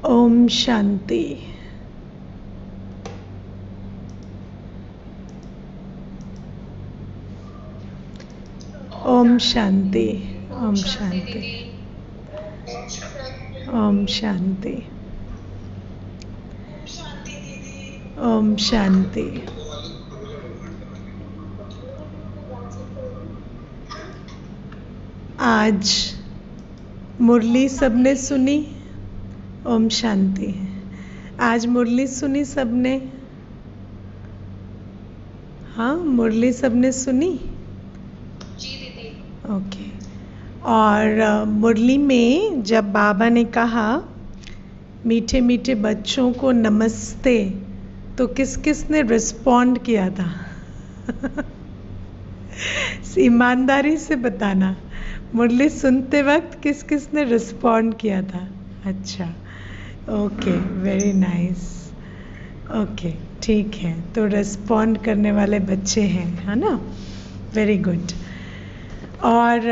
ओम शांति। ओम शांति। ओम शांति। ओम शांति। ओम शांति। आज मुरली सबने सुनी? ओम शांति। आज मुरली सुनी सबने? हाँ, मुरली सबने सुनी? जी दीदी। ओके। और मुरली में जब बाबा ने कहा मीठे मीठे बच्चों को नमस्ते, तो किस किस ने रिस्पॉन्ड किया था? ईमानदारी से बताना, मुरली सुनते वक्त किस किस ने रिस्पॉन्ड किया था? अच्छा, ओके, वेरी नाइस। ओके, ठीक है, तो रिस्पॉन्ड करने वाले बच्चे हैं, है ना? Very good. और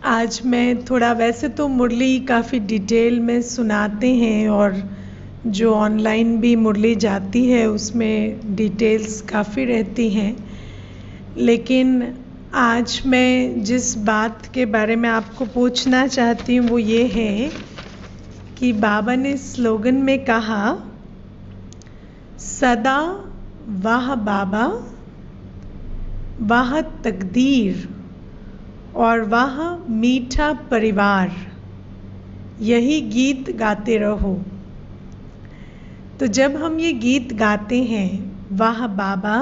आज मैं थोड़ा, वैसे तो मुरली काफ़ी डिटेल में सुनाते हैं और जो ऑनलाइन भी मुरली जाती है उसमें डिटेल्स काफ़ी रहती हैं, लेकिन आज मैं जिस बात के बारे में आपको पूछना चाहती हूँ वो ये है कि बाबा ने स्लोगन में कहा, सदा वाह बाबा, वाह तकदीर और वाह मीठा परिवार, यही गीत गाते रहो। तो जब हम ये गीत गाते हैं, वाह बाबा,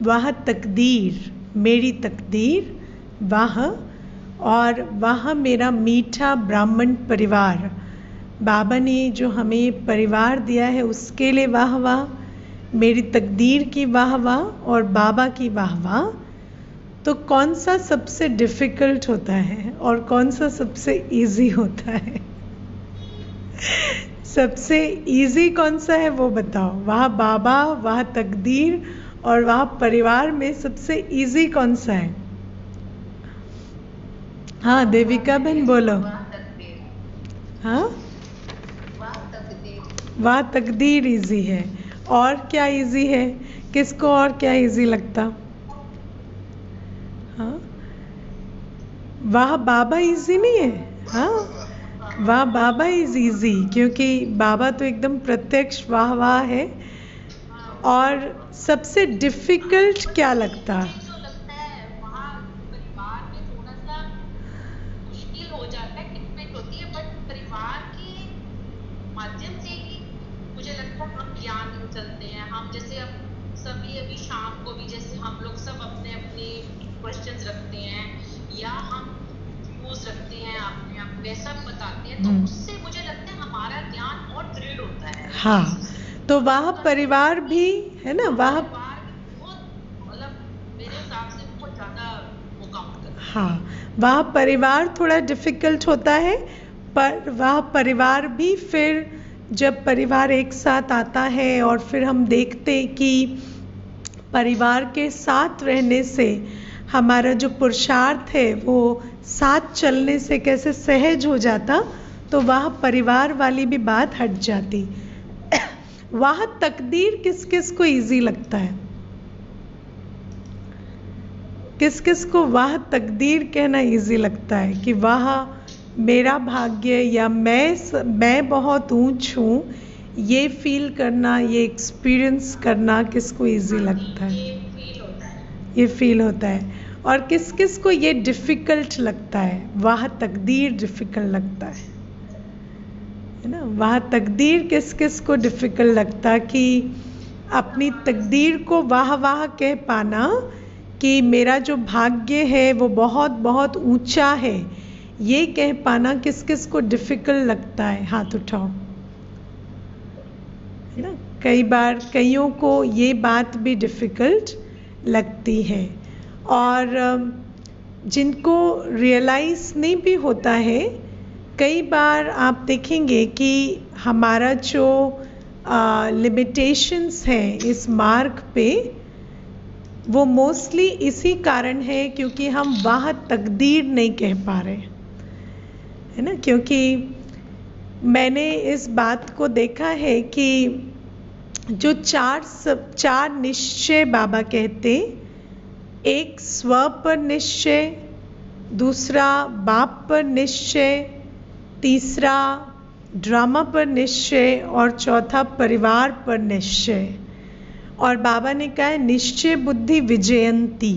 वाह तकदीर, मेरी तकदीर, वाह, और वाह मेरा मीठा ब्राह्मण परिवार, बाबा ने जो हमें परिवार दिया है उसके लिए वाह वाह, मेरी तकदीर की वाह वाह और बाबा की वाह वाह। तो कौन सा सबसे डिफ़िकल्ट होता है और कौन सा सबसे इजी होता है? सबसे इजी कौन सा है वो बताओ। वाह बाबा, वाह तकदीर और वाह परिवार में सबसे इजी कौन सा है? हाँ देविका बहन बोलो। हाँ, वाह तकदीर इजी है। और क्या इजी है? किसको और क्या इजी लगता? हाँ, वाह बाबा इजी नहीं है? हाँ, वाह बाबा इज इजी, क्योंकि बाबा तो एकदम प्रत्यक्ष वाह वाह है। और सबसे डिफिकल्ट क्या लगता? अभी शाम को भी जैसे हम लोग सब अपने अपने क्वेश्चंस रखते हैं या हम व्यूज रखते हैं, अपने अपने सब बताते हैं, तो उससे मुझे लगता है हमारा ज्ञान और दृढ़ होता है। हाँ, तो वाह परिवार भी है ना, वाह मतलब मेरे हिसाब से बहुत ज़्यादा वो काउंट करता है। हाँ, वाह परिवार थोड़ा डिफिकल्ट होता है, पर वाह परिवार भी फिर जब परिवार एक साथ आता है और फिर हम देखते कि परिवार के साथ रहने से हमारा जो पुरुषार्थ है वो साथ चलने से कैसे सहज हो जाता, तो वह परिवार वाली भी बात हट जाती। वह तकदीर किस किस को इजी लगता है? किस किस को वाह तकदीर कहना इजी लगता है कि वाह मेरा भाग्य, या मैं बहुत ऊंच हूँ, ये फील करना, ये एक्सपीरियंस करना किसको इजी लगता है? ये फील होता है। और किस किस को ये डिफ़िकल्ट लगता है? वाह तकदीर डिफ़िकल्ट लगता है ना? वाह तकदीर किस किस को डिफ़िकल्ट लगता है कि अपनी तकदीर को वाह वाह कह पाना, कि मेरा जो भाग्य है वो बहुत बहुत ऊंचा है, ये कह पाना किस किस को डिफ़िकल्ट लगता है? हाथ उठाओ, है ना? कई बार कईयों को ये बात भी डिफ़िकल्ट लगती है। और जिनको रियलाइज़ नहीं भी होता है, कई बार आप देखेंगे कि हमारा जो लिमिटेशंस हैं इस मार्ग पे, वो मोस्टली इसी कारण है क्योंकि हम वाह तकदीर नहीं कह पा रहे, है ना? क्योंकि मैंने इस बात को देखा है कि जो चार निश्चय बाबा कहते, एक स्व पर निश्चय, दूसरा बाप पर निश्चय, तीसरा ड्रामा पर निश्चय और चौथा परिवार पर निश्चय। और बाबा ने कहा है निश्चय बुद्धि विजयंती,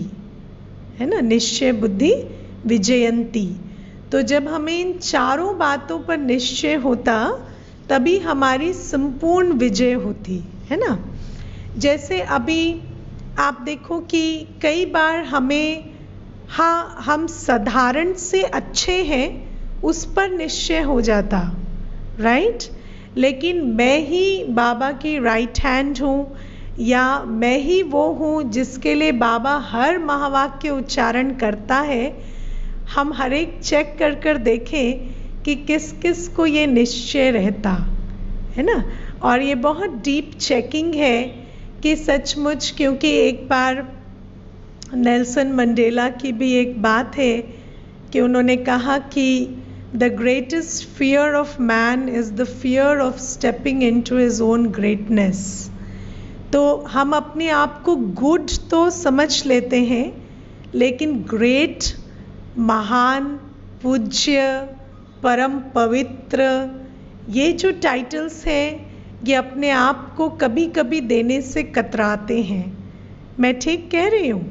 है ना, निश्चय बुद्धि विजयंती। तो जब हमें इन चारों बातों पर निश्चय होता तभी हमारी संपूर्ण विजय होती, है ना। जैसे अभी आप देखो कि कई बार हमें, हाँ हम साधारण से अच्छे हैं उस पर निश्चय हो जाता, राइट, लेकिन मैं ही बाबा की राइट हैंड हूँ या मैं ही वो हूँ जिसके लिए बाबा हर महावाक्य उच्चारण करता है। हम हर एक चेक कर कर देखें कि किस किस को ये निश्चय रहता है ना। और ये बहुत डीप चेकिंग है कि सचमुच, क्योंकि एक बार नेल्सन मंडेला की भी एक बात है कि उन्होंने कहा कि the greatest fear of man is the fear of stepping into his own greatness. तो हम अपने आप को गुड तो समझ लेते हैं, लेकिन ग्रेट, महान, पूज्य, परम पवित्र, ये जो टाइटल्स हैं ये अपने आप को कभी कभी देने से कतराते हैं। मैं ठीक कह रही हूँ?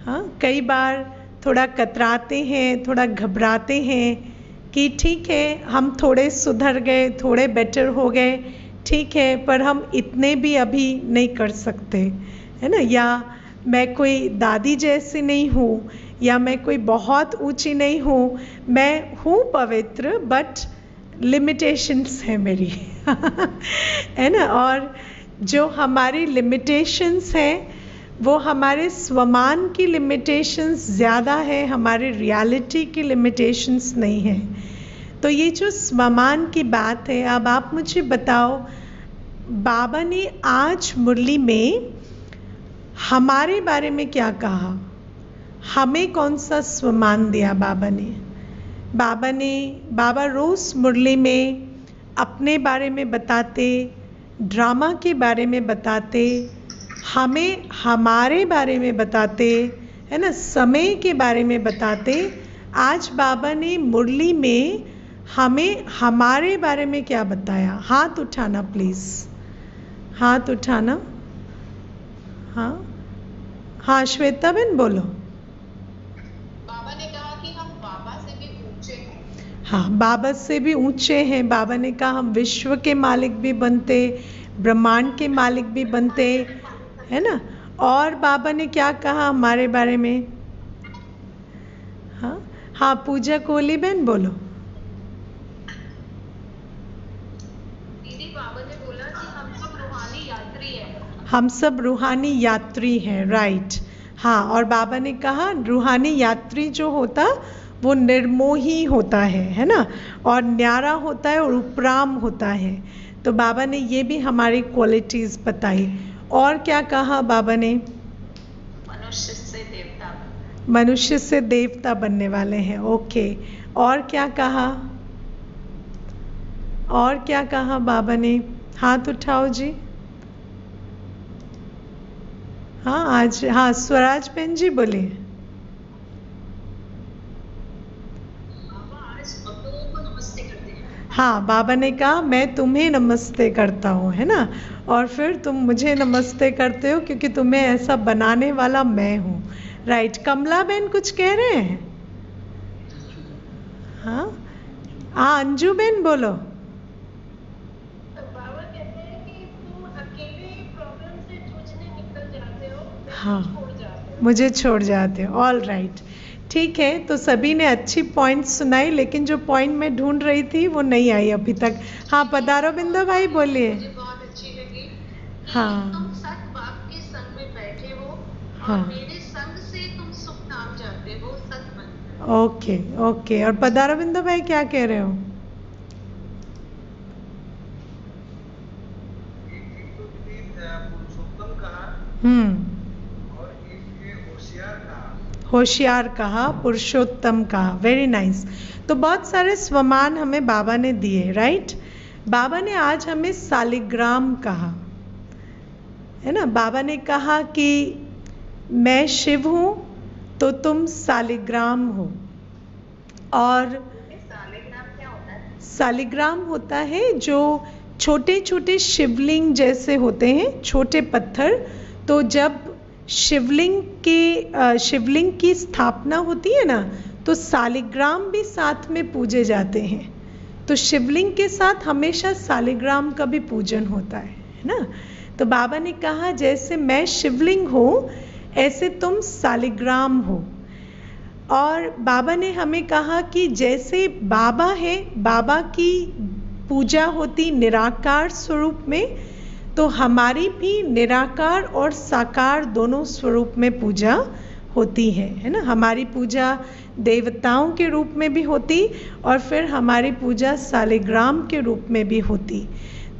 हाँ, कई बार थोड़ा कतराते हैं, थोड़ा घबराते हैं कि ठीक है हम थोड़े सुधर गए, थोड़े बेटर हो गए, ठीक है, पर हम इतने भी अभी नहीं कर सकते, है ना। या मैं कोई दादी जैसी नहीं हूँ, या मैं कोई बहुत ऊंची नहीं हूँ, मैं हूँ पवित्र बट लिमिटेशंस है मेरी है ना। और जो हमारी लिमिटेशंस हैं वो हमारे स्वमान की लिमिटेशंस ज़्यादा है, हमारे रियलिटी की लिमिटेशंस नहीं है। तो ये जो स्वमान की बात है, अब आप मुझे बताओ बाबा ने आज मुरली में हमारे बारे में क्या कहा, हमें कौन सा स्वमान दिया बाबा ने। बाबा रोज़ मुरली में अपने बारे में बताते, ड्रामा के बारे में बताते, हमें हमारे बारे में बताते, है ना, समय के बारे में बताते। आज बाबा ने मुरली में हमें हमारे बारे में क्या बताया? हाथ उठाना प्लीज़, हाथ उठाना। हाँ हाँ, श्वेता बहन बोलो। बाबा ने कहा कि हम बाबा से भी ऊंचे हैं। हाँ, बाबा से भी ऊंचे हैं। बाबा ने कहा हम विश्व के मालिक भी बनते, ब्रह्मांड के मालिक भी बनते, है ना। और बाबा ने क्या कहा हमारे बारे में? हाँ हाँ, पूजा कोहली बहन बोलो। दीदी, बाबा ने बोला कि हम सब रूहानी यात्री हैं। हम सब रूहानी यात्री हैं, राइट। हाँ, और बाबा ने कहा रूहानी यात्री जो होता वो निर्मोही होता है ना, और न्यारा होता है और उपराम होता है। तो बाबा ने ये भी हमारी क्वालिटीज़ बताई। और क्या कहा बाबा ने? मनुष्य से देवता बनने वाले हैं, ओके। और क्या कहा? और क्या कहा बाबा ने? हाथ उठाओ जी। हाँ आज, हाँ स्वराज बहन जी बोलिए। बाबा आज भक्तों को नमस्ते करते हैं। हाँ, बाबा ने कहा मैं तुम्हें नमस्ते करता हूँ, है ना, और फिर तुम मुझे नमस्ते करते हो क्योंकि तुम्हें ऐसा बनाने वाला मैं हूँ, राइट। कमला बहन कुछ कह रहे हैं? हाँ हाँ, अंजू बहन बोलो। बाबा कहते हैं कि तुम अकेले प्रॉब्लम से जूझने निकल जाते हो, हाँ, छोड़ जाते हो। मुझे छोड़ जाते हो, ऑल राइट, ठीक है। तो सभी ने अच्छी पॉइंट सुनाई, लेकिन जो पॉइंट मैं ढूंढ रही थी वो नहीं आई अभी तक। हाँ, पधारो बिंदु भाई, बोलिए। मुझे बहुत अच्छी लगी कि हाँ तुम सत बाप के संग में बैठे हो और हाँ, मेरे संग से तुम सुख नाम जाते हो, सत बन। Okay okay. और पधारो बिंदु भाई, क्या कह रहे हो? एक तो पुरुषोत्तम कहा हम्म, और एक होशियार कहा। होशियार कहा, पुरुषोत्तम कहा। Very nice. तो बहुत सारे स्वमान हमें बाबा ने दिए, राइट। बाबा ने आज हमें सालिग्राम कहा, है ना। बाबा ने कहा कि मैं शिव हूँ तो तुम सालिग्राम हो। और सालिग्राम क्या होता है? सालिग्राम होता है जो छोटे छोटे शिवलिंग जैसे होते हैं, छोटे पत्थर। तो जब शिवलिंग की स्थापना होती है ना, तो सालिग्राम भी साथ में पूजे जाते हैं। तो शिवलिंग के साथ हमेशा सालिग्राम का भी पूजन होता है ना। तो बाबा ने कहा जैसे मैं शिवलिंग हूँ ऐसे तुम सालिग्राम हो। और बाबा ने हमें कहा कि जैसे बाबा है, बाबा की पूजा होती निराकार स्वरूप में, तो हमारी भी निराकार और साकार दोनों स्वरूप में पूजा होती है ना। हमारी पूजा देवताओं के रूप में भी होती और फिर हमारी पूजा सालिग्राम के रूप में भी होती।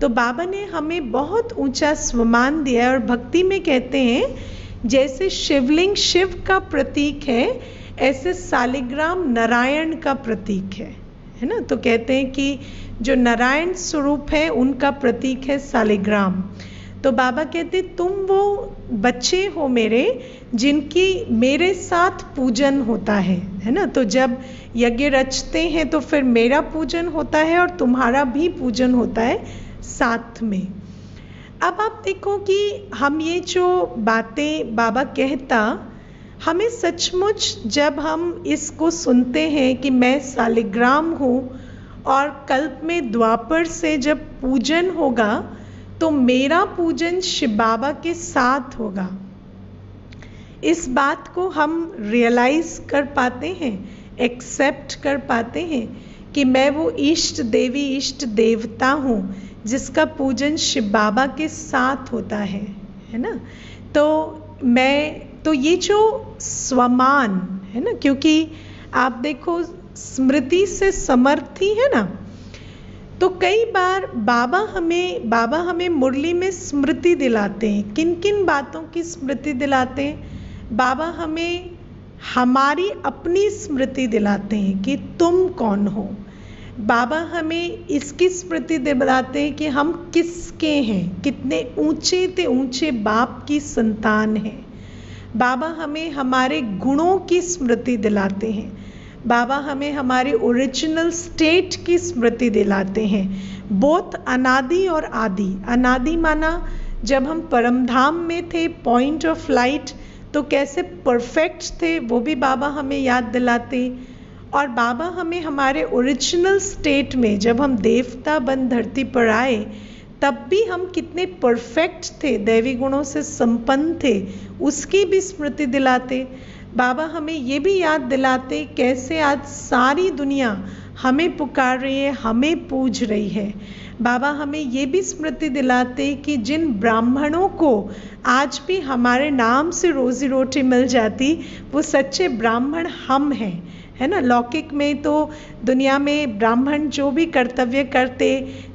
तो बाबा ने हमें बहुत ऊंचा स्वमान दिया। और भक्ति में कहते हैं जैसे शिवलिंग शिव का प्रतीक है, ऐसे सालिग्राम नारायण का प्रतीक है ना। तो कहते हैं कि जो नारायण स्वरूप है उनका प्रतीक है सालिग्राम। तो बाबा कहते तुम वो बच्चे हो मेरे जिनकी मेरे साथ पूजन होता है ना। तो जब यज्ञ रचते हैं तो फिर मेरा पूजन होता है और तुम्हारा भी पूजन होता है साथ में। अब आप देखो कि हम ये जो बातें बाबा कहता, हमें सचमुच जब हम इसको सुनते हैं कि मैं सालिग्राम हूँ और कल्प में द्वापर से जब पूजन होगा तो मेरा पूजन शिव बाबा के साथ होगा, इस बात को हम रियलाइज कर पाते हैं, एक्सेप्ट कर पाते हैं कि मैं वो इष्ट देवी इष्ट देवता हूँ जिसका पूजन शिव बाबा के साथ होता है ना। तो ये जो स्वमान है ना, क्योंकि आप देखो स्मृति से समर्थी है ना, तो कई बार बाबा हमें मुरली में स्मृति दिलाते हैं। किन किन बातों की स्मृति दिलाते हैं? बाबा हमें हमारी अपनी स्मृति दिलाते हैं कि तुम कौन हो। बाबा हमें इसकी स्मृति दिलाते हैं कि हम किसके हैं, कितने ऊंचे ते ऊंचे बाप की संतान हैं। बाबा हमें हमारे गुणों की स्मृति दिलाते हैं। बाबा हमें हमारे ओरिजिनल स्टेट की स्मृति दिलाते हैं, बोथ अनादि और आदि। अनादि माना जब हम परमधाम में थे, पॉइंट ऑफ लाइट, तो कैसे परफेक्ट थे वो भी बाबा हमें याद दिलाते। और बाबा हमें हमारे ओरिजिनल स्टेट में जब हम देवता बन धरती पर आए तब भी हम कितने परफेक्ट थे, दैवी गुणों से संपन्न थे, उसकी भी स्मृति दिलाते। बाबा हमें ये भी याद दिलाते कैसे आज सारी दुनिया हमें पुकार रही है, हमें पूज रही है। बाबा हमें ये भी स्मृति दिलाते कि जिन ब्राह्मणों को आज भी हमारे नाम से रोजी रोटी मिल जाती, वो सच्चे ब्राह्मण हम हैं, है ना। लौकिक में तो दुनिया में ब्राह्मण जो भी कर्तव्य करते,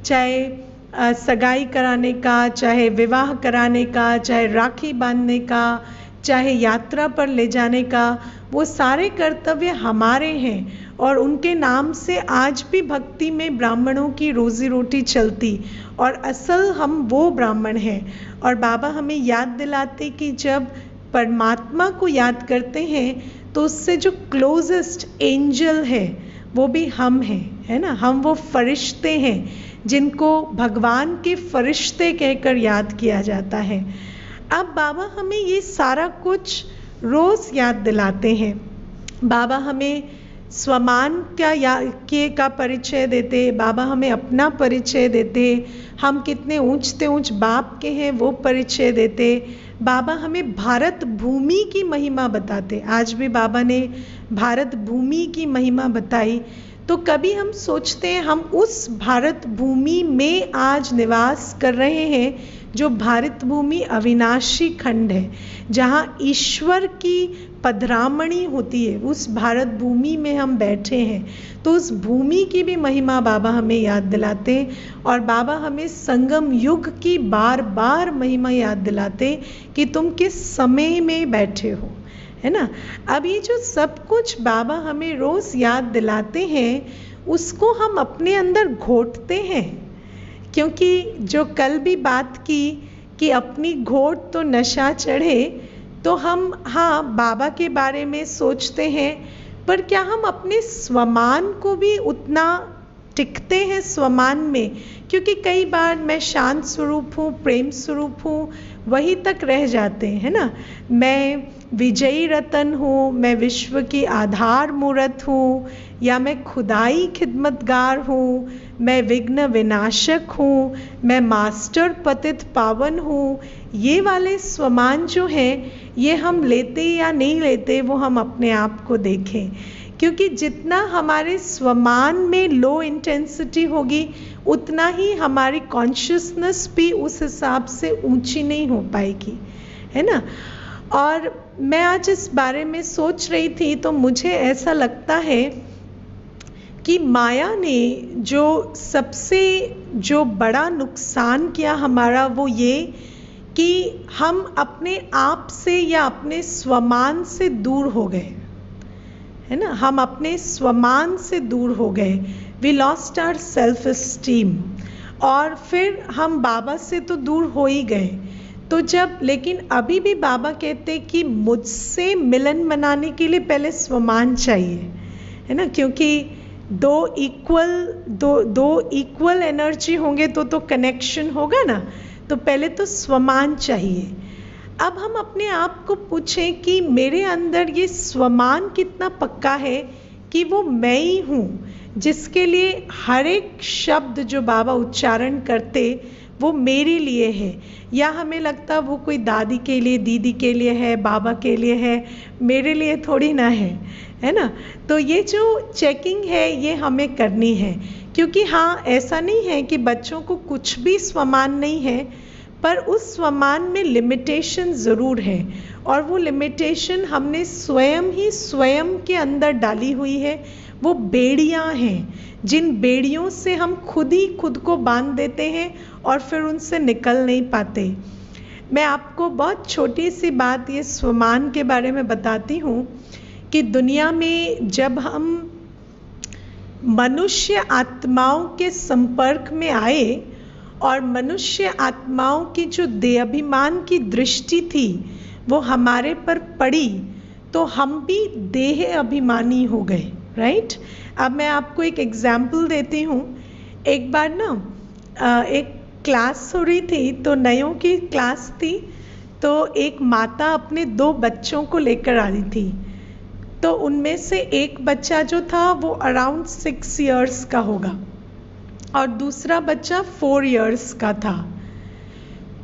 चाहे सगाई कराने का, चाहे विवाह कराने का, चाहे राखी बांधने का, चाहे यात्रा पर ले जाने का, वो सारे कर्तव्य हमारे हैं और उनके नाम से आज भी भक्ति में ब्राह्मणों की रोजी रोटी चलती और असल हम वो ब्राह्मण हैं। और बाबा हमें याद दिलाते कि जब परमात्मा को याद करते हैं तो उससे जो क्लोजेस्ट एंजल है वो भी हम हैं, है ना। हम वो फरिश्ते हैं जिनको भगवान के फरिश्ते कहकर याद किया जाता है। अब बाबा हमें ये सारा कुछ रोज़ याद दिलाते हैं। बाबा हमें स्वमान का परिचय देते, बाबा हमें अपना परिचय देते, हम कितने ऊंचते ऊंच बाप के हैं वो परिचय देते। बाबा हमें भारत भूमि की महिमा बताते। आज भी बाबा ने भारत भूमि की महिमा बताई। तो कभी हम सोचते हैं हम उस भारत भूमि में आज निवास कर रहे हैं जो भारत भूमि अविनाशी खंड है, जहाँ ईश्वर की पधरामणी होती है, उस भारत भूमि में हम बैठे हैं। तो उस भूमि की भी महिमा बाबा हमें याद दिलाते और बाबा हमें संगम युग की बार बार महिमा याद दिलाते कि तुम किस समय में बैठे हो, है ना। अब ये जो सब कुछ बाबा हमें रोज़ याद दिलाते हैं, उसको हम अपने अंदर घोटते हैं, क्योंकि जो कल भी बात की कि अपनी घोट तो नशा चढ़े, तो हम हाँ बाबा के बारे में सोचते हैं, पर क्या हम अपने स्वमान को भी उतना टिकते हैं स्वमान में? क्योंकि कई बार मैं शांत स्वरूप हूँ, प्रेम स्वरूप हूँ, वही तक रह जाते हैं, है ना। मैं विजयी रतन हूँ, मैं विश्व की आधार मूर्त हूँ, या मैं खुदाई खिदमतगार हूँ, मैं विघ्न विनाशक हूँ, मैं मास्टर पतित पावन हूँ। ये वाले स्वमान जो हैं, ये हम लेते या नहीं लेते, वो हम अपने आप को देखें, क्योंकि जितना हमारे स्वमान में लो इंटेंसिटी होगी, उतना ही हमारी कॉन्शियसनेस भी उस हिसाब से ऊंची नहीं हो पाएगी, है ना। और मैं आज इस बारे में सोच रही थी, तो मुझे ऐसा लगता है कि माया ने जो बड़ा नुकसान किया हमारा, वो ये कि हम अपने आप से या अपने स्वमान से दूर हो गए, है ना। हम अपने स्वमान से दूर हो गए, we lost our self esteem, और फिर हम बाबा से तो दूर हो ही गए। तो लेकिन अभी भी बाबा कहते कि मुझसे मिलन मनाने के लिए पहले स्वमान चाहिए, है ना, क्योंकि दो इक्वल एनर्जी होंगे तो कनेक्शन होगा ना, तो पहले तो स्वमान चाहिए। अब हम अपने आप को पूछें कि मेरे अंदर ये स्वमान कितना पक्का है कि वो मैं ही हूँ, जिसके लिए हर एक शब्द जो बाबा उच्चारण करते वो मेरे लिए है, या हमें लगता वो कोई दादी के लिए, दीदी के लिए है, बाबा के लिए है, मेरे लिए थोड़ी ना है ना। तो ये जो चेकिंग है ये हमें करनी है, क्योंकि हाँ ऐसा नहीं है कि बच्चों को कुछ भी स्वमान नहीं है, पर उस स्वमान में लिमिटेशन ज़रूर है, और वो लिमिटेशन हमने स्वयं के अंदर डाली हुई है। वो बेड़ियाँ हैं, जिन बेड़ियों से हम खुद को बांध देते हैं और फिर उनसे निकल नहीं पाते। मैं आपको बहुत छोटी सी बात ये स्वमान के बारे में बताती हूँ कि दुनिया में जब हम मनुष्य आत्माओं के संपर्क में आए और मनुष्य आत्माओं की जो देहाभिमान की दृष्टि थी वो हमारे पर पड़ी, तो हम भी देह अभिमानी हो गए, राइट। अब मैं आपको एक एग्जाम्पल देती हूँ। एक बार ना एक क्लास हो रही थी, तो नयों की क्लास थी, तो एक माता अपने 2 बच्चों को लेकर आ रही थी। तो उनमें से एक बच्चा जो था वो अराउंड 6 इयर्स का होगा और दूसरा बच्चा 4 इयर्स का था।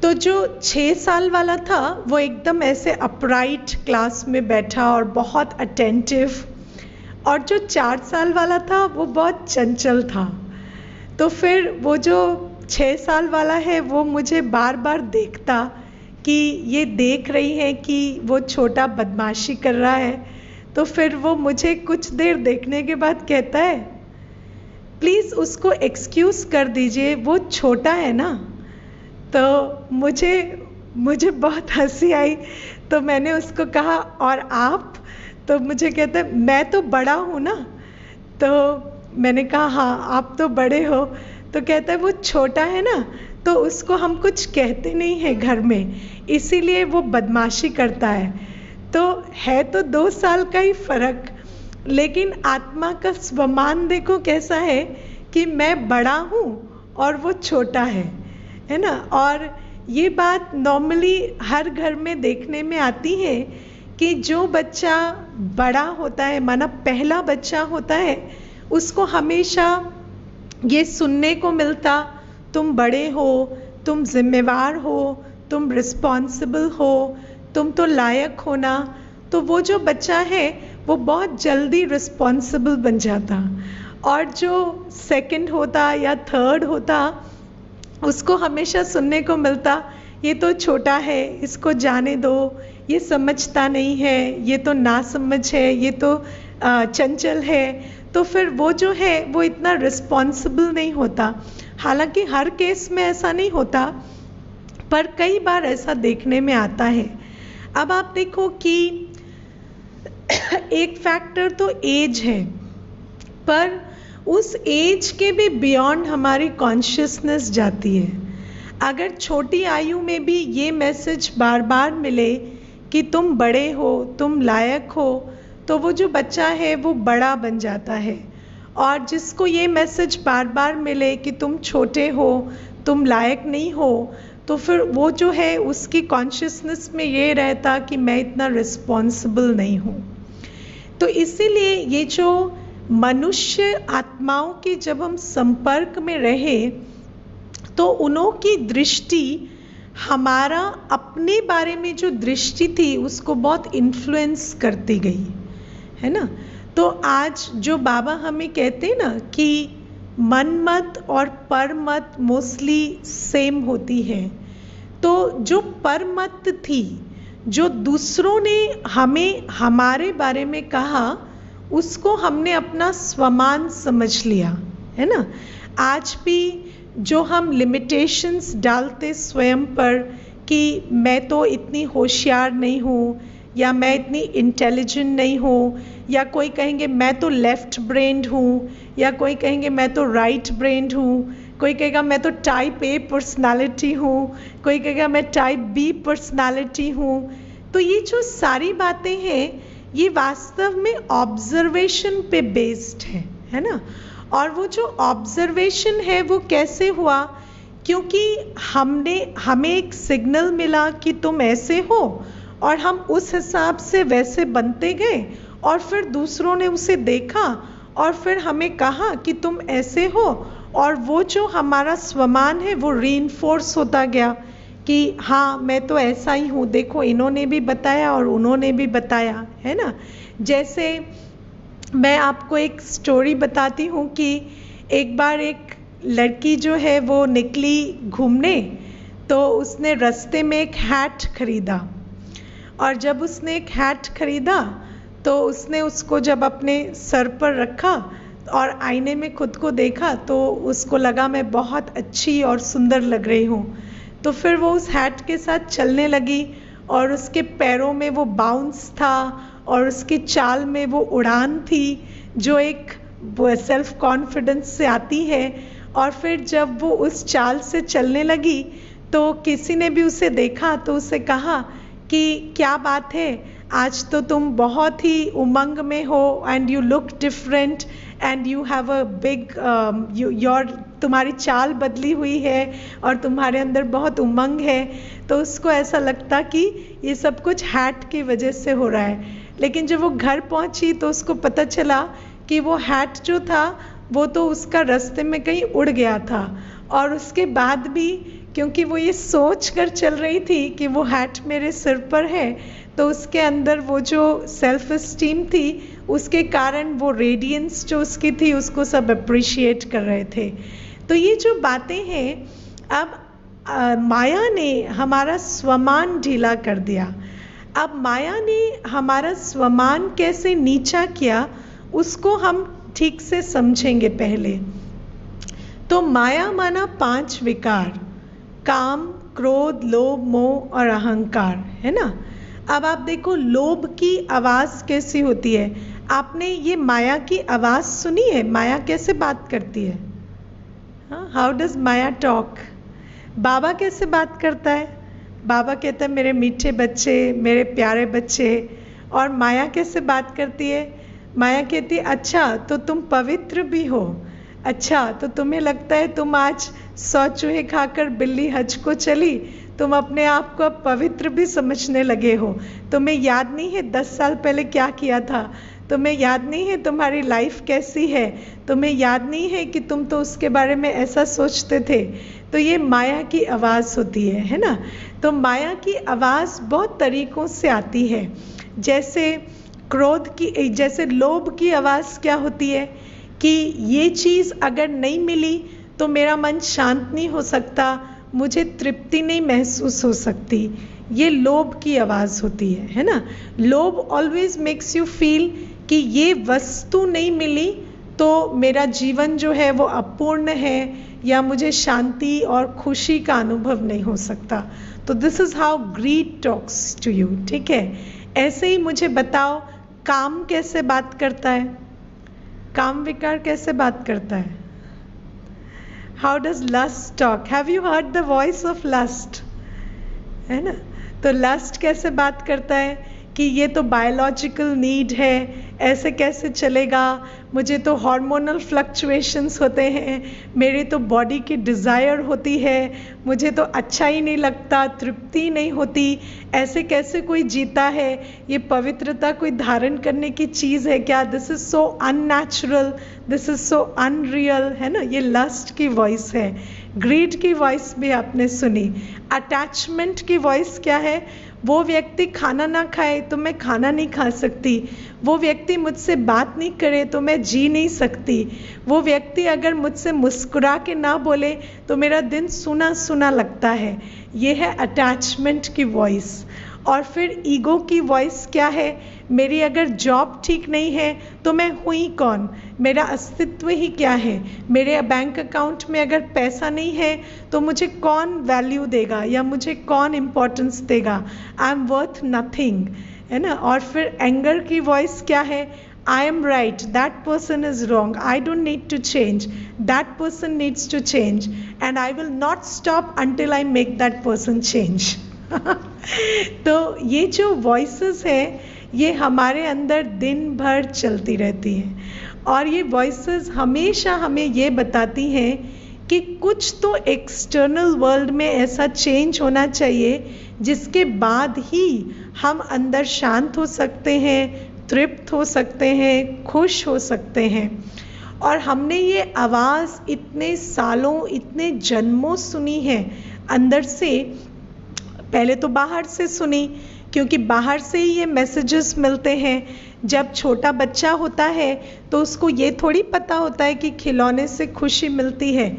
तो जो 6 साल वाला था वो एकदम ऐसे अपराइट क्लास में बैठा और बहुत अटेंटिव, और जो 4 साल वाला था वो बहुत चंचल था। तो फिर वो जो 6 साल वाला है वो मुझे बार बार देखता कि ये देख रही है कि वो छोटा बदमाशी कर रहा है। तो फिर वो मुझे कुछ देर देखने के बाद कहता है, प्लीज़ उसको एक्सक्यूज़ कर दीजिए, वो छोटा है ना। तो मुझे बहुत हंसी आई। तो मैंने उसको कहा, और आप? तो मुझे कहता है, मैं तो बड़ा हूँ ना। तो मैंने कहा, हाँ आप तो बड़े हो। तो कहता है, वो छोटा है ना, तो उसको हम कुछ कहते नहीं हैं घर में, इसीलिए वो बदमाशी करता है। तो है तो 2 साल का ही फर्क, लेकिन आत्मा का स्वमान देखो कैसा है कि मैं बड़ा हूँ और वो छोटा है ना। और ये बात नॉर्मली हर घर में देखने में आती है कि जो बच्चा बड़ा होता है, माना पहला बच्चा होता है, उसको हमेशा ये सुनने को मिलता, तुम बड़े हो, तुम जिम्मेवार हो, तुम रिस्पॉन्सिबल हो, तुम तो लायक हो ना। तो वो जो बच्चा है वो बहुत जल्दी रिस्पॉन्सिबल बन जाता, और जो सेकंड होता या थर्ड होता उसको हमेशा सुनने को मिलता, ये तो छोटा है, इसको जाने दो, ये समझता नहीं है, ये तो नासमझ है, ये तो चंचल है। तो फिर वो जो है वो इतना रिस्पॉन्सिबल नहीं होता। हालांकि हर केस में ऐसा नहीं होता, पर कई बार ऐसा देखने में आता है। अब आप देखो कि एक फैक्टर तो एज है, पर उस एज के भी बियॉन्ड हमारी कॉन्शियसनेस जाती है। अगर छोटी आयु में भी ये मैसेज बार बार मिले कि तुम बड़े हो, तुम लायक हो, तो वो जो बच्चा है वो बड़ा बन जाता है। और जिसको ये मैसेज बार बार मिले कि तुम छोटे हो, तुम लायक नहीं हो, तो फिर वो जो है उसकी कॉन्शियसनेस में ये रहता कि मैं इतना रिस्पॉन्सिबल नहीं हूँ। तो इसीलिए ये जो मनुष्य आत्माओं के जब हम संपर्क में रहे तो उन्हों की दृष्टि हमारा अपने बारे में जो दृष्टि थी उसको बहुत इन्फ्लुएंस करती गई, है ना। तो आज जो बाबा हमें कहते हैं ना कि मन मत और पर मत मोस्टली सेम होती है, तो जो पर मत थी, जो दूसरों ने हमें हमारे बारे में कहा, उसको हमने अपना स्वमान समझ लिया, है ना। आज भी जो हम लिमिटेशंस डालते स्वयं पर कि मैं तो इतनी होशियार नहीं हूँ, या मैं इतनी इंटेलिजेंट नहीं हूँ, या कोई कहेंगे मैं तो लेफ्ट ब्रेन्ड हूँ, या कोई कहेंगे मैं तो राइट ब्रेन्ड हूँ, कोई कहेगा मैं तो टाइप ए पर्सनालिटी हूँ, कोई कहेगा मैं टाइप बी पर्सनालिटी हूँ। तो ये जो सारी बातें हैं ये वास्तव में ऑब्जर्वेशन पे बेस्ड है ना। और वो जो ऑब्जर्वेशन है वो कैसे हुआ, क्योंकि हमें एक सिग्नल मिला कि तुम ऐसे हो, और हम उस हिसाब से वैसे बनते गए, और फिर दूसरों ने उसे देखा और फिर हमें कहा कि तुम ऐसे हो, और वो जो हमारा स्वमान है वो रीइंफोर्स होता गया कि हाँ मैं तो ऐसा ही हूँ, देखो इन्होंने भी बताया और उन्होंने भी बताया, है ना। जैसे मैं आपको एक स्टोरी बताती हूँ कि एक बार एक लड़की जो है वो निकली घूमने, तो उसने रास्ते में एक हैट खरीदा, और जब उसने एक हैट खरीदा तो उसने उसको जब अपने सर पर रखा और आईने में खुद को देखा तो उसको लगा मैं बहुत अच्छी और सुंदर लग रही हूँ। तो फिर वो उस हैट के साथ चलने लगी, और उसके पैरों में वो बाउंस था और उसकी चाल में वो उड़ान थी जो एक सेल्फ कॉन्फिडेंस से आती है। और फिर जब वो उस चाल से चलने लगी तो किसी ने भी उसे देखा तो उसे कहा कि क्या बात है, आज तो तुम बहुत ही उमंग में हो, and you look different, and you have a big तुम्हारी चाल बदली हुई है और तुम्हारे अंदर बहुत उमंग है। तो उसको ऐसा लगता कि ये सब कुछ हैट की वजह से हो रहा है। लेकिन जब वो घर पहुंची तो उसको पता चला कि वो हैट जो था वो तो उसका रास्ते में कहीं उड़ गया था, और उसके बाद भी क्योंकि वो ये सोच कर चल रही थी कि वो हैट मेरे सिर पर है, तो उसके अंदर वो जो सेल्फ एस्टीम थी उसके कारण वो रेडियंस जो उसकी थी उसको सब अप्रिशिएट कर रहे थे। तो ये जो बातें हैं, अब माया ने हमारा स्वमान ढीला कर दिया। अब माया ने हमारा स्वमान कैसे नीचा किया उसको हम ठीक से समझेंगे पहले। तो माया माना 5 विकार, काम, क्रोध, लोभ, मोह और अहंकार, है ना। अब आप देखो लोभ की आवाज़ कैसी होती है। आपने ये माया की आवाज़ सुनी है? माया कैसे बात करती है? How does Maya talk? बाबा कैसे बात करता है? बाबा कहता है मेरे मीठे बच्चे, मेरे प्यारे बच्चे। और माया कैसे बात करती है? माया कहती है अच्छा तो तुम पवित्र भी हो, अच्छा तो तुम्हें लगता है तुम आज 100 चूहे खाकर बिल्ली हज को चली, तुम अपने आप को अब पवित्र भी समझने लगे हो। तुम्हें याद नहीं है 10 साल पहले क्या किया था? तुम्हें याद नहीं है तुम्हारी लाइफ कैसी है? तुम्हें याद नहीं है कि तुम तो उसके बारे में ऐसा सोचते थे? तो ये माया की आवाज़ होती है ना। तो माया की आवाज़ बहुत तरीक़ों से आती है। जैसे क्रोध की, जैसे लोभ की आवाज़ क्या होती है कि ये चीज़ अगर नहीं मिली तो मेरा मन शांत नहीं हो सकता, मुझे तृप्ति नहीं महसूस हो सकती। ये लोभ की आवाज़ होती है ना। लोभ ऑलवेज मेक्स यू फील कि ये वस्तु नहीं मिली तो मेरा जीवन जो है वो अपूर्ण है, या मुझे शांति और खुशी का अनुभव नहीं हो सकता। तो this is how greed talks to you, ठीक है। ऐसे ही मुझे बताओ काम कैसे बात करता है? काम विकार कैसे बात करता है? How does lust talk? Have you heard the voice of lust? है ना? तो लस्ट कैसे बात करता है कि ये तो बायोलॉजिकल नीड है, ऐसे कैसे चलेगा, मुझे तो हार्मोनल फ्लक्चुएशंस होते हैं, मेरी तो बॉडी की डिज़ायर होती है, मुझे तो अच्छा ही नहीं लगता, तृप्ति नहीं होती, ऐसे कैसे कोई जीता है, ये पवित्रता कोई धारण करने की चीज़ है क्या? This is so unnatural, this is so unreal, है ना? ये लस्ट की वॉइस है। ग्रीड की वॉइस भी आपने सुनी। अटैचमेंट की वॉइस क्या है? वो व्यक्ति खाना ना खाए तो मैं खाना नहीं खा सकती, वो व्यक्ति मुझसे बात नहीं करे तो मैं जी नहीं सकती, वो व्यक्ति अगर मुझसे मुस्कुरा के ना बोले तो मेरा दिन सुना सुना लगता है। ये है अटैचमेंट की वॉइस। और फिर ईगो की वॉइस क्या है? मेरी अगर जॉब ठीक नहीं है तो मैं हुई ही कौन, मेरा अस्तित्व ही क्या है, मेरे बैंक अकाउंट में अगर पैसा नहीं है तो मुझे कौन वैल्यू देगा या मुझे कौन इम्पोर्टेंस देगा, आई एम वर्थ नथिंग, है ना? और फिर एंगर की वॉइस क्या है? I am right, that person is wrong, I don't need to change, that person needs to change and I will not stop until I make that person change. तो ये जो वॉइसेस है ये हमारे अंदर दिन भर चलती रहती हैं और ये वॉइसेस हमेशा हमें ये बताती हैं कि कुछ तो एक्सटर्नल वर्ल्ड में ऐसा चेंज होना चाहिए जिसके बाद ही हम अंदर शांत हो सकते हैं, तृप्त हो सकते हैं, खुश हो सकते हैं। और हमने ये आवाज़ इतने सालों, इतने जन्मों सुनी है अंदर से, पहले तो बाहर से सुनी क्योंकि बाहर से ही ये मैसेजेस मिलते हैं। जब छोटा बच्चा होता है तो उसको ये थोड़ी पता होता है कि खिलौने से खुशी मिलती है।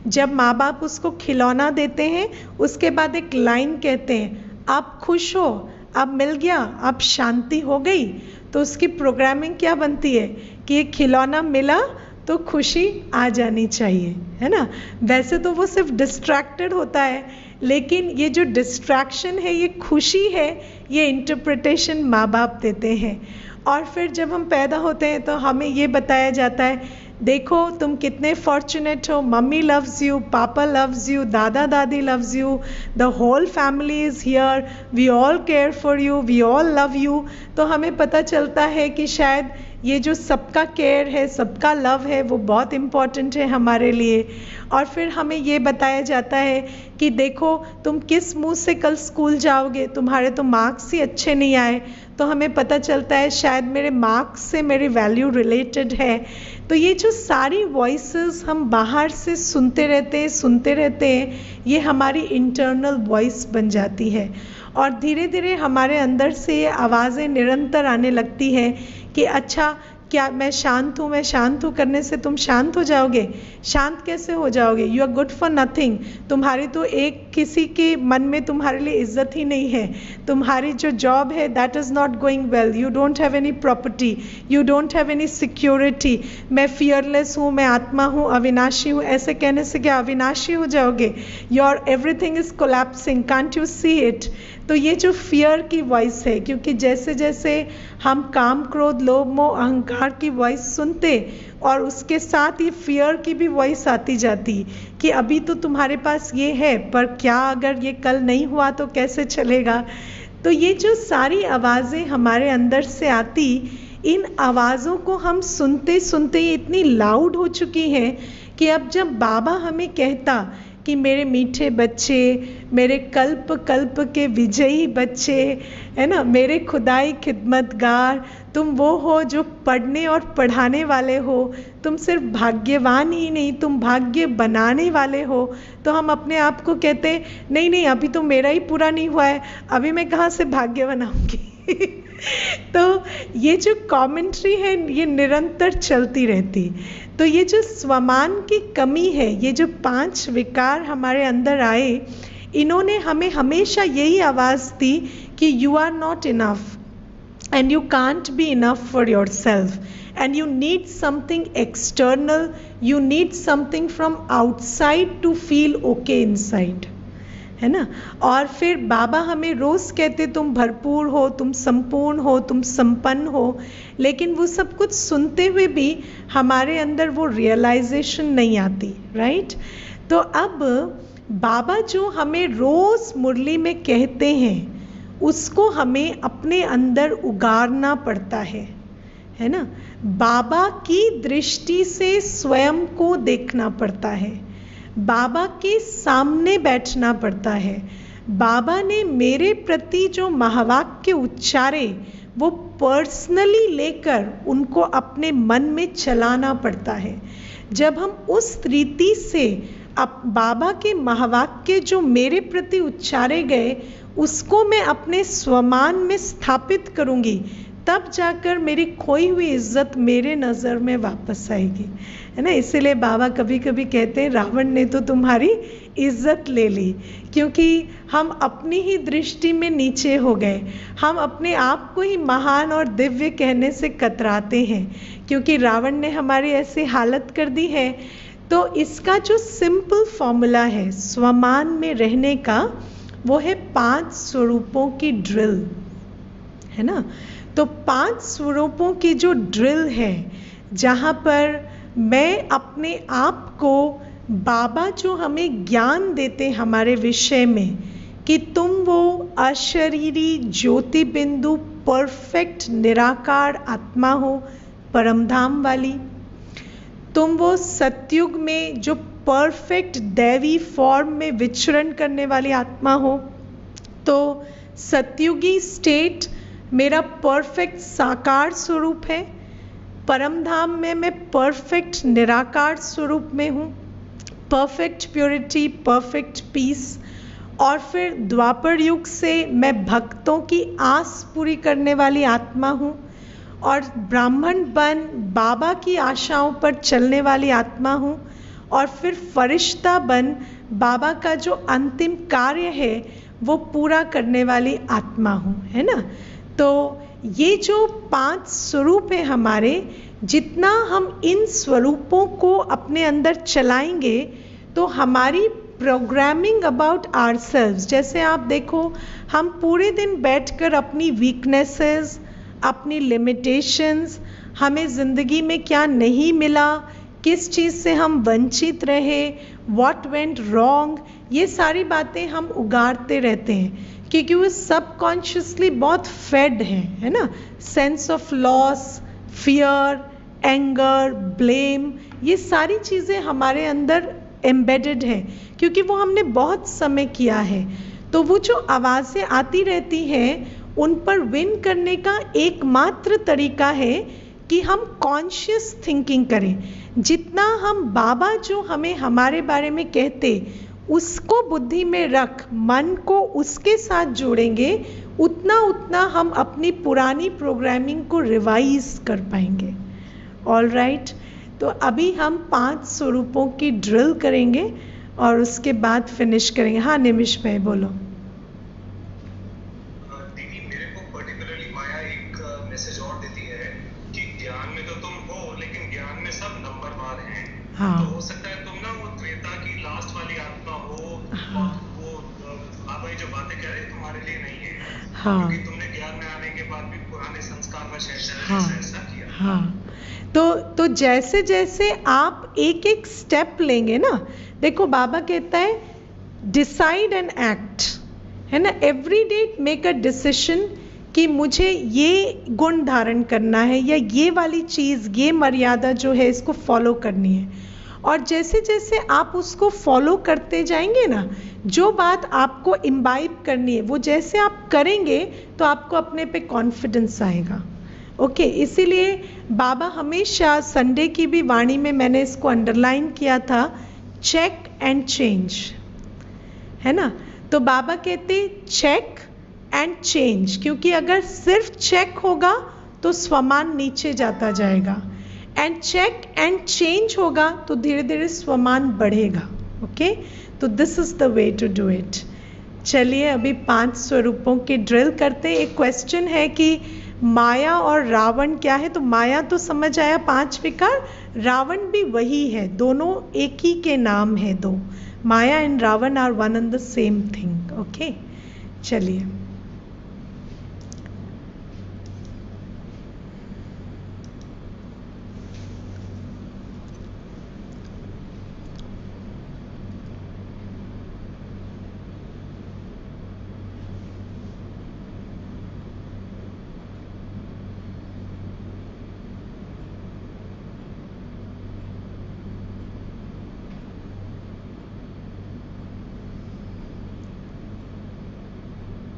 जब माँ बाप उसको खिलौना देते हैं उसके बाद एक लाइन कहते हैं, आप खुश हो, अब मिल गया, अब शांति हो गई, तो उसकी प्रोग्रामिंग क्या बनती है कि ये खिलौना मिला तो खुशी आ जानी चाहिए, है ना? वैसे तो वो सिर्फ डिस्ट्रैक्टेड होता है, लेकिन ये जो डिस्ट्रैक्शन है ये खुशी है, ये इंटरप्रिटेशन माँ बाप देते हैं। और फिर जब हम पैदा होते हैं तो हमें ये बताया जाता है, देखो तुम कितने फॉर्चुनेट हो, mummy loves you, papa loves you, दादा दादी loves you, the whole family is here, we all care for you, we all love you. तो हमें पता चलता है कि शायद ये जो सबका केयर है, सबका लव है, वो बहुत इम्पॉर्टेंट है हमारे लिए। और फिर हमें ये बताया जाता है कि देखो तुम किस मुंह से कल स्कूल जाओगे, तुम्हारे तो मार्क्स ही अच्छे नहीं आए, तो हमें पता चलता है शायद मेरे मार्क्स से मेरी वैल्यू रिलेटेड है। तो ये जो सारी वॉइसेस हम बाहर से सुनते रहते हैं, ये हमारी इंटरनल वॉइस बन जाती है। और धीरे धीरे हमारे अंदर से ये आवाज़ें निरंतर आने लगती हैं कि अच्छा क्या मैं शांत हूँ करने से तुम शांत हो जाओगे? शांत कैसे हो जाओगे? You are good for nothing. तुम्हारी तो एक किसी के मन में तुम्हारे लिए इज्जत ही नहीं है, तुम्हारी जो जॉब है that is not going well, you don't have any property, you don't have any security, मैं फियरलेस हूँ, मैं आत्मा हूँ, अविनाशी हूँ, ऐसे कहने से क्या अविनाशी हो जाओगे? Your everything is collapsing, can't you see it? तो ये जो फियर की वॉइस है, क्योंकि जैसे जैसे हम काम, क्रोध, लोभ, मोह, अहंकार की वॉइस सुनते और उसके साथ ये फियर की भी वॉइस आती जाती कि अभी तो तुम्हारे पास ये है, पर क्या अगर ये कल नहीं हुआ तो कैसे चलेगा? तो ये जो सारी आवाज़ें हमारे अंदर से आती, इन आवाज़ों को हम सुनते सुनते ये इतनी लाउड हो चुकी हैं कि अब जब बाबा हमें कहता कि मेरे मीठे बच्चे, मेरे कल्प कल्प के विजयी बच्चे, है ना, मेरे खुदाई खिदमतगार, तुम वो हो जो पढ़ने और पढ़ाने वाले हो, तुम सिर्फ भाग्यवान ही नहीं, तुम भाग्य बनाने वाले हो, तो हम अपने आप को कहते नहीं नहीं अभी तो मेरा ही पूरा नहीं हुआ है, अभी मैं कहाँ से भाग्य बनाऊंगी? तो ये जो कमेंट्री है ये निरंतर चलती रहती। तो ये जो स्वमान की कमी है, ये जो 5 विकार हमारे अंदर आए, इन्होंने हमें हमेशा यही आवाज़ दी कि you are not enough and you can't be enough for yourself and you need something external, you need something from outside to feel okay inside, है ना। और फिर बाबा हमें रोज कहते तुम भरपूर हो, तुम संपूर्ण हो, तुम संपन्न हो, लेकिन वो सब कुछ सुनते हुए भी हमारे अंदर वो रियलाइजेशन नहीं आती, राइट। तो अब बाबा जो हमें रोज मुरली में कहते हैं उसको हमें अपने अंदर उगारना पड़ता है ना। बाबा की दृष्टि से स्वयं को देखना पड़ता है, बाबा के सामने बैठना पड़ता है। बाबा ने मेरे प्रति जो महावाक्य उच्चारे वो पर्सनली लेकर उनको अपने मन में चलाना पड़ता है। जब हम उस रीति से अब बाबा के महावाक्य जो मेरे प्रति उच्चारे गए उसको मैं अपने स्वमान में स्थापित करूंगी, तब जाकर मेरी खोई हुई इज्जत मेरे नज़र में वापस आएगी, है ना। इसीलिए बाबा कभी कभी कहते हैं रावण ने तो तुम्हारी इज्जत ले ली, क्योंकि हम अपनी ही दृष्टि में नीचे हो गए। हम अपने आप को ही महान और दिव्य कहने से कतराते हैं, क्योंकि रावण ने हमारी ऐसी हालत कर दी है। तो इसका जो सिंपल फॉर्मूला है स्वमान में रहने का, वो है 5 स्वरूपों की ड्रिल, है ना। तो 5 स्वरूपों की जो ड्रिल है, जहाँ पर मैं अपने आप को, बाबा जो हमें ज्ञान देते हमारे विषय में कि तुम वो अशरीरी ज्योति बिंदु परफेक्ट निराकार आत्मा हो, परमधाम वाली। तुम वो सतयुग में जो परफेक्ट दैवी फॉर्म में विचरण करने वाली आत्मा हो। तो सतयुगी स्टेट मेरा परफेक्ट साकार स्वरूप है, परमधाम में मैं परफेक्ट निराकार स्वरूप में हूँ, परफेक्ट प्योरिटी, परफेक्ट पीस। और फिर द्वापर युग से मैं भक्तों की आस पूरी करने वाली आत्मा हूँ, और ब्राह्मण बन बाबा की आशाओं पर चलने वाली आत्मा हूँ, और फिर फरिश्ता बन बाबा का जो अंतिम कार्य है वो पूरा करने वाली आत्मा हूँ, है ना। तो ये जो 5 स्वरूप है हमारे, जितना हम इन स्वरूपों को अपने अंदर चलाएंगे तो हमारी प्रोग्रामिंग अबाउट आवरसेल्व्स, जैसे आप देखो हम पूरे दिन बैठकर अपनी वीकनेसेस, अपनी लिमिटेशंस, हमें ज़िंदगी में क्या नहीं मिला, किस चीज़ से हम वंचित रहे, व्हाट वेंट रॉन्ग, ये सारी बातें हम उगारते रहते हैं, क्योंकि वो सबकॉन्शियसली बहुत फेड हैं, है ना। Sense of loss, fear, anger, blame, ये सारी चीज़ें हमारे अंदर एम्बेडेड हैं, क्योंकि वो हमने बहुत समय किया है। तो वो जो आवाज़ें आती रहती हैं उन पर विन करने का एकमात्र तरीका है कि हम कॉन्शियस थिंकिंग करें। जितना हम बाबा जो हमें हमारे बारे में कहते उसको बुद्धि में रख, मन को उसके साथ जोड़ेंगे, उतना उतना हम अपनी पुरानी प्रोग्रामिंग को रिवाइज कर पाएंगे। ऑल राइट, तो अभी हम 5 स्वरूपों की ड्रिल करेंगे और उसके बाद फिनिश करेंगे। हाँ निमिष भाई बोलो। दीदी मेरे को पर्टिकुलरली माया एक मैसेज और देती है कि ज्ञान में तो तुम हो, लेकिन ज्ञान में सब नंबरवार हैं। हाँ। तो हो सकता है तुम ना वो त्रेता की लास्ट वाली आत्मा हो। हाँ। और वो बाबा जो बातें कह रहे तुम्हारे लिए नहीं है। हाँ। क्योंकि तुमने ज्ञान में आने के बाद भी पुराने संस्कार वश ऐसा किया। हाँ। तो जैसे जैसे आप एक एक स्टेप लेंगे ना, देखो बाबा कहता है डिसाइड एंड एक्ट, है ना। Every day make a decision कि मुझे ये गुण धारण करना है, या ये वाली चीज़, ये मर्यादा जो है इसको फॉलो करनी है। और जैसे जैसे आप उसको फॉलो करते जाएंगे ना, जो बात आपको इम्बाइब करनी है वो जैसे आप करेंगे तो आपको अपने पे कॉन्फिडेंस आएगा। ओके, इसीलिए बाबा हमेशा संडे की भी वाणी में मैंने इसको अंडरलाइन किया था, चेक एंड चेंज, है ना। तो बाबा कहते चेक एंड चेंज, क्योंकि अगर सिर्फ चेक होगा तो स्वमान नीचे जाता जाएगा, एंड चेक एंड चेंज होगा तो धीरे धीरे स्वमान बढ़ेगा। ओके, तो this is the way to do it. चलिए अभी 5 स्वरूपों की ड्रिल करते हैं। एक क्वेश्चन है कि माया और रावण क्या है? तो माया तो समझ आया, 5 विकार। रावण भी वही है, दोनों एक ही के नाम है दो। Maya and Ravan are one and the same thing. Okay, चलिए।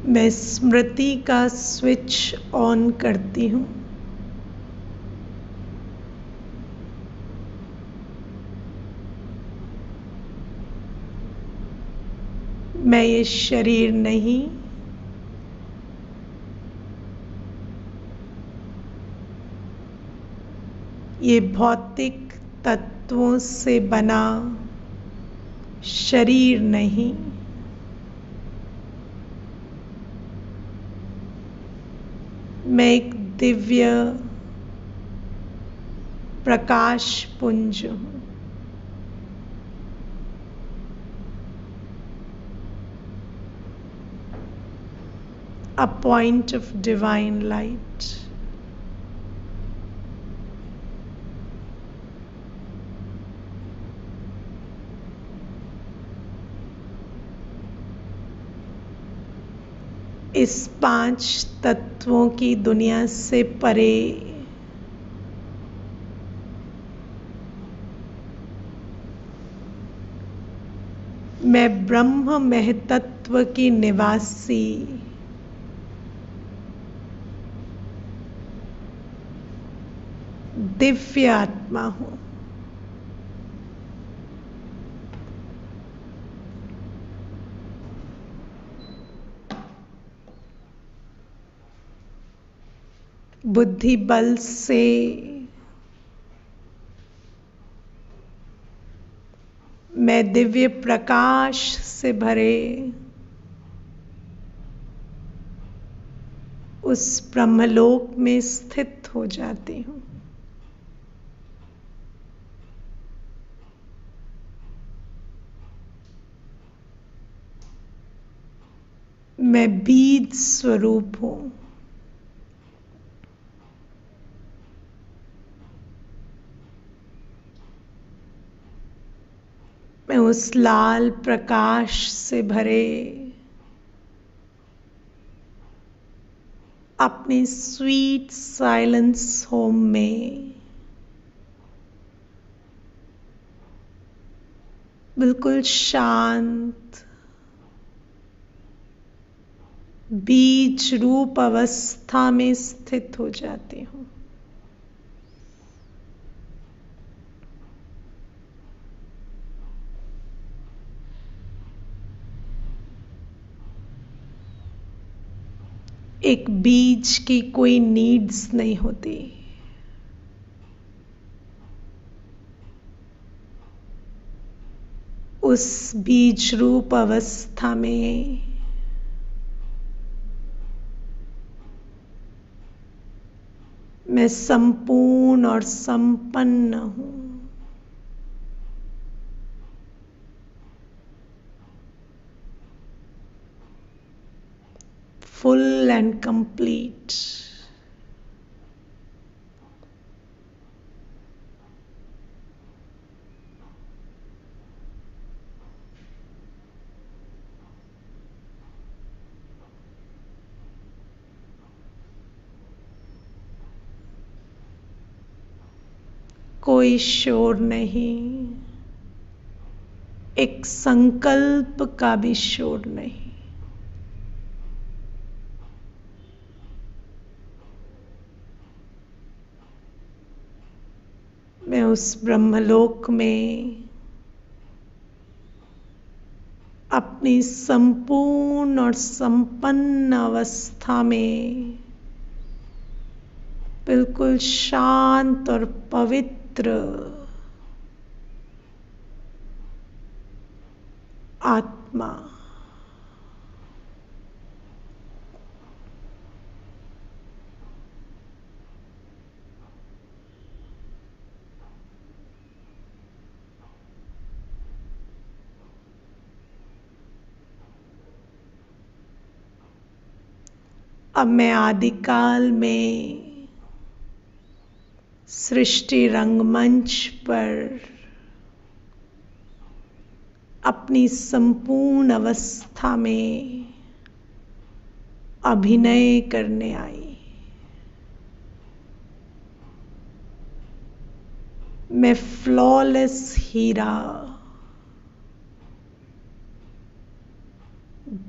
मैं स्मृति का स्विच ऑन करती हूँ। मैं ये शरीर नहीं, ये भौतिक तत्वों से बना शरीर नहीं, मैं एक दिव्य प्रकाश पुंज हूँ। A point of divine light. इस 5 तत्वों की दुनिया से परे मैं ब्रह्म महतत्व की निवासी दिव्य आत्मा हूँ। बुद्धि बल से मैं दिव्य प्रकाश से भरे उस ब्रह्मलोक में स्थित हो जाती हूँ। मैं बीज स्वरूप हूँ। मैं उस लाल प्रकाश से भरे अपने स्वीट साइलेंस होम में बिल्कुल शांत बीज रूप अवस्था में स्थित हो जाती हूँ। एक बीज की कोई नीड्स नहीं होती। उस बीज रूप अवस्था में मैं संपूर्ण और संपन्न हूँ। Full and complete. कोई शोर नहीं, एक संकल्प का भी शोर नहीं। मैं उस ब्रह्मलोक में अपनी संपूर्ण और संपन्न अवस्था में बिल्कुल शांत और पवित्र आत्मा। अब मैं आदिकाल में सृष्टि रंगमंच पर अपनी संपूर्ण अवस्था में अभिनय करने आई। मैं फ्लॉलेस हीरा,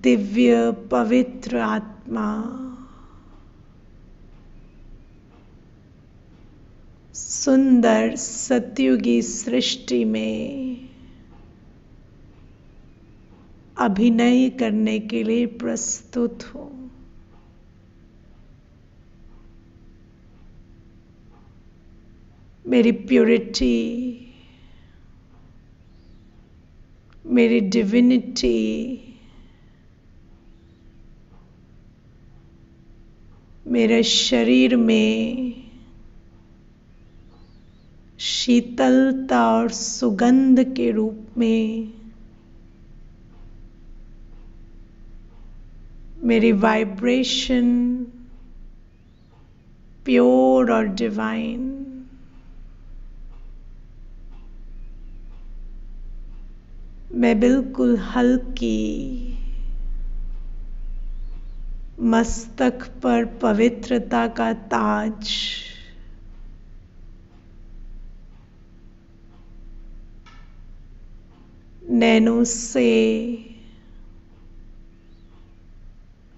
दिव्य पवित्र आत्मा, सुंदर सतयुगी सृष्टि में अभिनय करने के लिए प्रस्तुत हूं। मेरी प्योरिटी, मेरी डिविनिटी मेरे शरीर में शीतलता और सुगंध के रूप में मेरी वाइब्रेशन प्योर और डिवाइन मैं बिल्कुल हल्की, मस्तक पर पवित्रता का ताज, नैनों से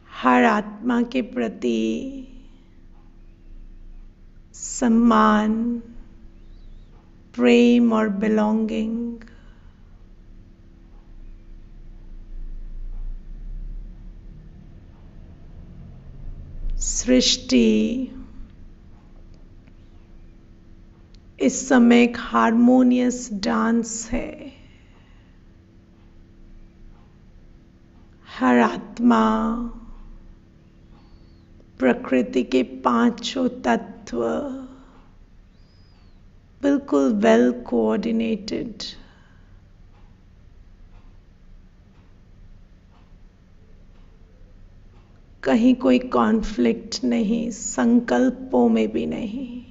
हर आत्मा के प्रति सम्मान, प्रेम और बिलोंगिंग, सृष्टि इस समय एक हार्मोनियस डांस है। हर आत्मा प्रकृति के पांचों तत्व बिल्कुल वेल कोऑर्डिनेटेड, कहीं कोई कॉन्फ्लिक्ट नहीं, संकल्पों में भी नहीं।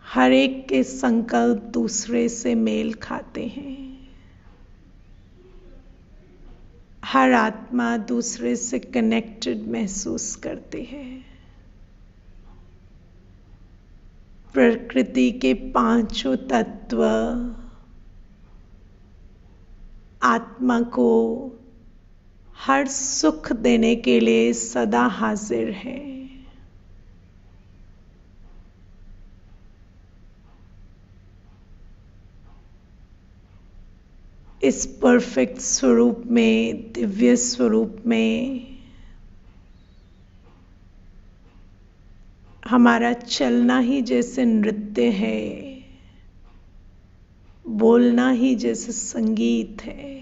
हर एक के संकल्प दूसरे से मेल खाते हैं। हर आत्मा दूसरे से कनेक्टेड महसूस करती है। प्रकृति के पांचों तत्व आत्मा को हर सुख देने के लिए सदा हाजिर है। इस परफेक्ट स्वरूप में, दिव्य स्वरूप में हमारा चलना ही जैसे नृत्य है, बोलना ही जैसे संगीत है।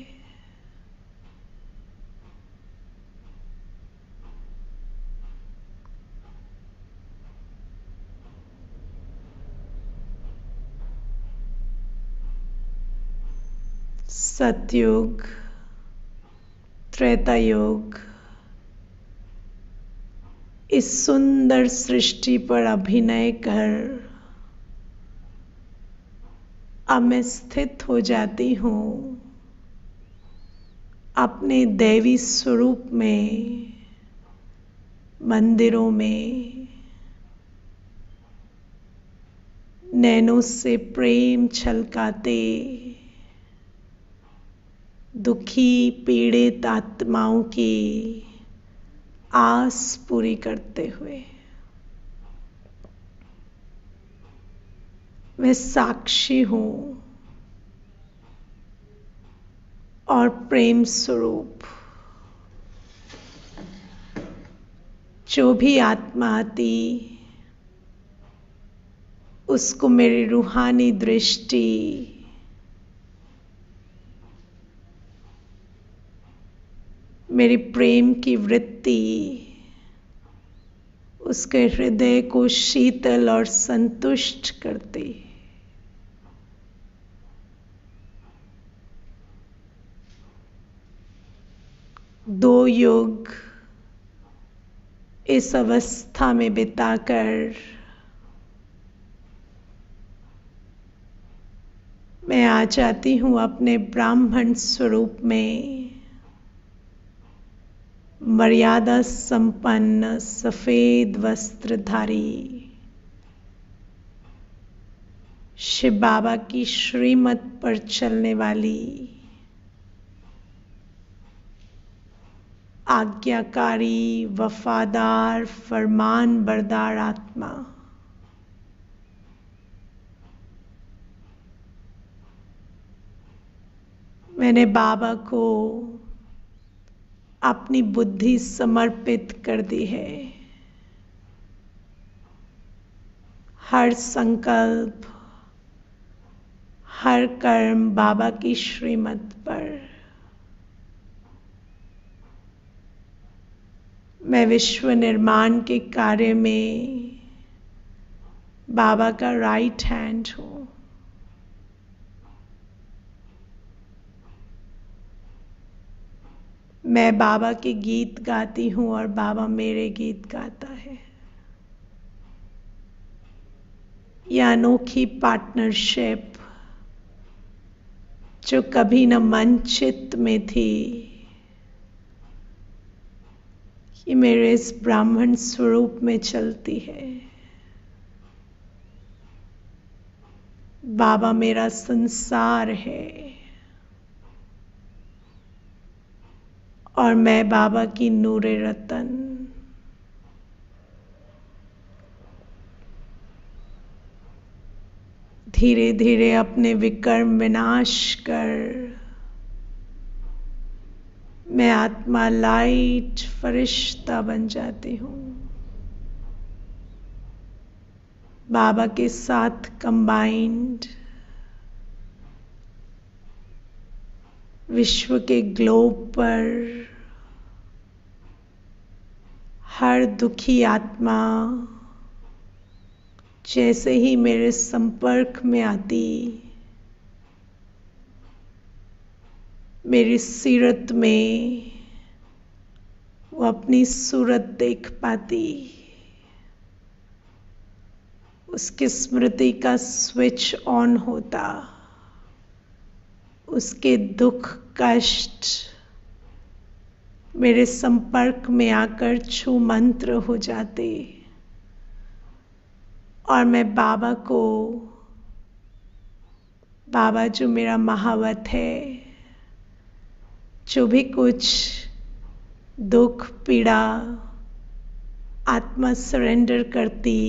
सतयुग, त्रेता युग इस सुंदर सृष्टि पर अभिनय कर अब मैं स्थित हो जाती हूँ अपने दैवी स्वरूप में, मंदिरों में नैनों से प्रेम छलकाते, दुखी पीड़ित आत्माओं की आस पूरी करते हुए। मैं साक्षी हूं और प्रेम स्वरूप। जो भी आत्मा आती उसको मेरी रूहानी दृष्टि मेरी प्रेम की वृत्ति उसके हृदय को शीतल और संतुष्ट करती। दो युग इस अवस्था में बिताकर मैं आ जाती हूँ अपने ब्राह्मण स्वरूप में, मर्यादा संपन्न सफेद वस्त्रधारी, शिव बाबा की श्रीमत पर चलने वाली आज्ञाकारी, वफादार, फरमान बरदार आत्मा। मैंने बाबा को अपनी बुद्धि समर्पित कर दी है। हर संकल्प, हर कर्म बाबा की श्रीमत पर। मैं विश्व निर्माण के कार्य में बाबा का राइट हैंड हूँ। मैं बाबा के गीत गाती हूँ और बाबा मेरे गीत गाता है। यह अनोखी पार्टनरशिप जो कभी न मन चित्त में थी, ये मेरे इस ब्राह्मण स्वरूप में चलती है। बाबा मेरा संसार है और मैं बाबा की नूरे रतन। धीरे धीरे अपने विकर्म विनाश कर मैं आत्मा लाइट फरिश्ता बन जाती हूँ। बाबा के साथ कंबाइंड विश्व के ग्लोब पर हर दुखी आत्मा जैसे ही मेरे संपर्क में आती, मेरी सीरत में वो अपनी सूरत देख पाती, उसकी स्मृति का स्विच ऑन होता, उसके दुख कष्ट मेरे संपर्क में आकर छू मंत्र हो जाते और मैं बाबा को, बाबा जो मेरा महावत है, जो भी कुछ दुख पीड़ा आत्मा सरेंडर करती,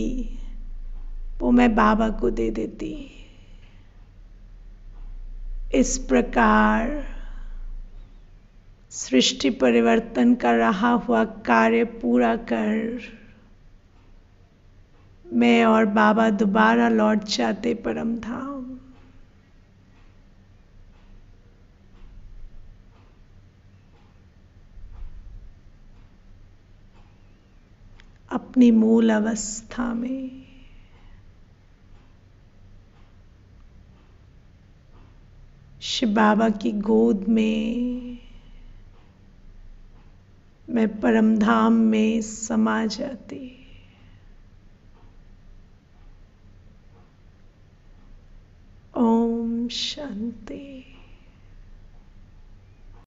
वो मैं बाबा को दे देती। इस प्रकार सृष्टि परिवर्तन का रहा हुआ कार्य पूरा कर मैं और बाबा दोबारा लौट जाते परम धाम। अपनी मूल अवस्था में। शिव बाबा की गोद में मैं परम धाम में समा जाती। ओम शांति।